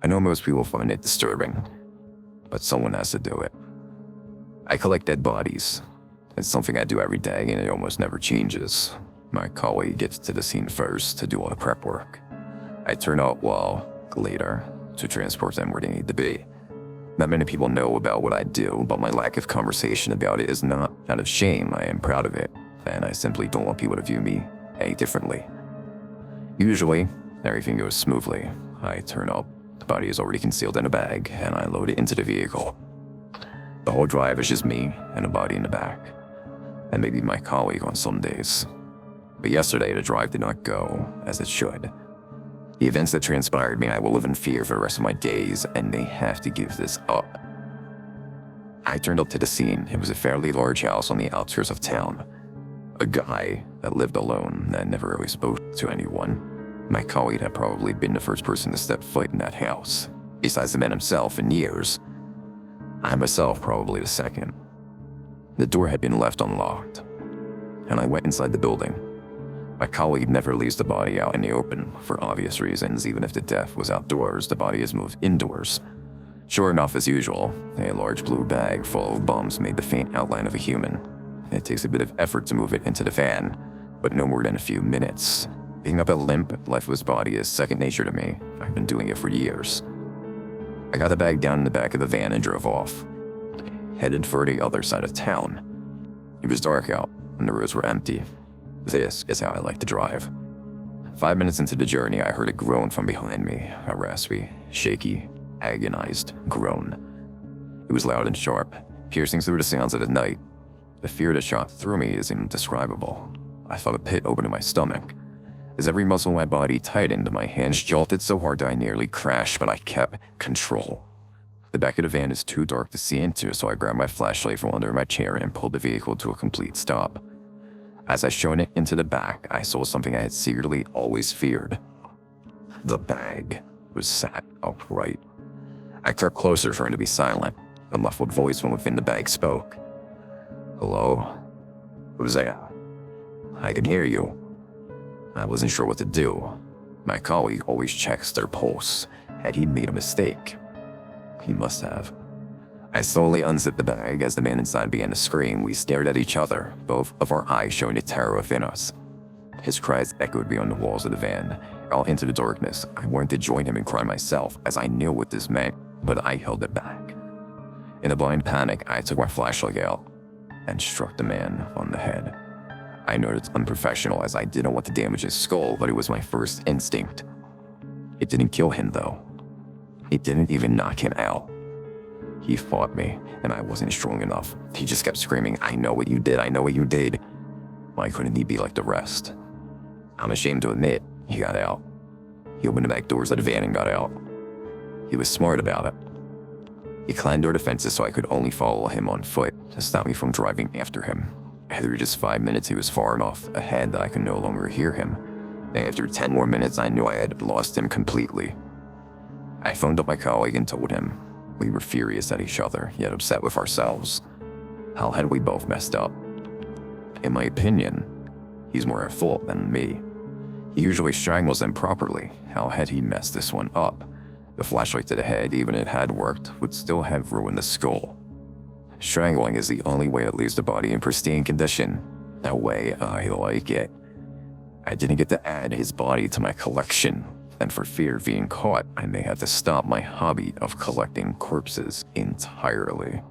I know most people find it disturbing, but someone has to do it. I collect dead bodies. It's something I do every day and it almost never changes. My colleague gets to the scene first to do all the prep work. I turn up later to transport them where they need to be. Not many people know about what I do, but my lack of conversation about it is not out of shame. I am proud of it, and I simply don't want people to view me any differently. Usually, everything goes smoothly. I turn up, the body is already concealed in a bag, and I load it into the vehicle. The whole drive is just me and a body in the back, and maybe my colleague on some days. But yesterday, the drive did not go as it should. The events that transpired mean I will live in fear for the rest of my days, and they have to give this up. I turned up to the scene. It was a fairly large house on the outskirts of town. A guy that lived alone that never really spoke to anyone. My colleague had probably been the first person to step foot in that house, besides the man himself, in years. I myself probably the second. The door had been left unlocked, and I went inside the building. My colleague never leaves the body out in the open, for obvious reasons. Even if the death was outdoors, the body is moved indoors. Sure enough, as usual, a large blue bag full of bums made the faint outline of a human. It takes a bit of effort to move it into the van, but no more than a few minutes. Picking up a limp, lifeless body is second nature to me. I've been doing it for years. I got the bag down in the back of the van and drove off, headed for the other side of town. It was dark out, and the roads were empty. This is how I like to drive. 5 minutes into the journey, I heard a groan from behind me, a raspy, shaky, agonized groan. It was loud and sharp, piercing through the sounds of the night. The fear that shot through me is indescribable. I felt a pit open in my stomach. As every muscle in my body tightened, my hands jolted so hard that I nearly crashed, but I kept control. The back of the van is too dark to see into, so I grabbed my flashlight from under my chair and pulled the vehicle to a complete stop. As I shone it into the back, I saw something I had secretly always feared. The bag was sat upright. I crept closer, trying to be silent. A muffled voice from within the bag spoke. "Hello? Who's that?" "I can hear you." I wasn't sure what to do. My colleague always checks their pulse. Had he made a mistake? He must have. I slowly unzipped the bag. As the man inside began to scream, we stared at each other, both of our eyes showing the terror within us. His cries echoed beyond the walls of the van, all into the darkness. I wanted to join him and cry myself, as I knew what this meant, but I held it back. In a blind panic, I took my flashlight out and struck the man on the head. I know it's unprofessional, as I didn't want to damage his skull, but it was my first instinct. It didn't kill him, though. It didn't even knock him out. He fought me, and I wasn't strong enough. He just kept screaming, "I know what you did, I know what you did." Why couldn't he be like the rest? I'm ashamed to admit, he got out. He opened the back doors of the van and got out. He was smart about it. He climbed over the fences so I could only follow him on foot to stop me from driving after him. After just 5 minutes, he was far enough ahead that I could no longer hear him. And after 10 more minutes, I knew I had lost him completely. I phoned up my colleague and told him. We were furious at each other, yet upset with ourselves. How had we both messed up? In my opinion, he's more at fault than me. He usually strangles them properly. How had he messed this one up? The flashlight to the head, even if it had worked, would still have ruined the skull. Strangling is the only way that leaves the body in pristine condition. That way, I like it. I didn't get to add his body to my collection, and for fear of being caught, I may have to stop my hobby of collecting corpses entirely.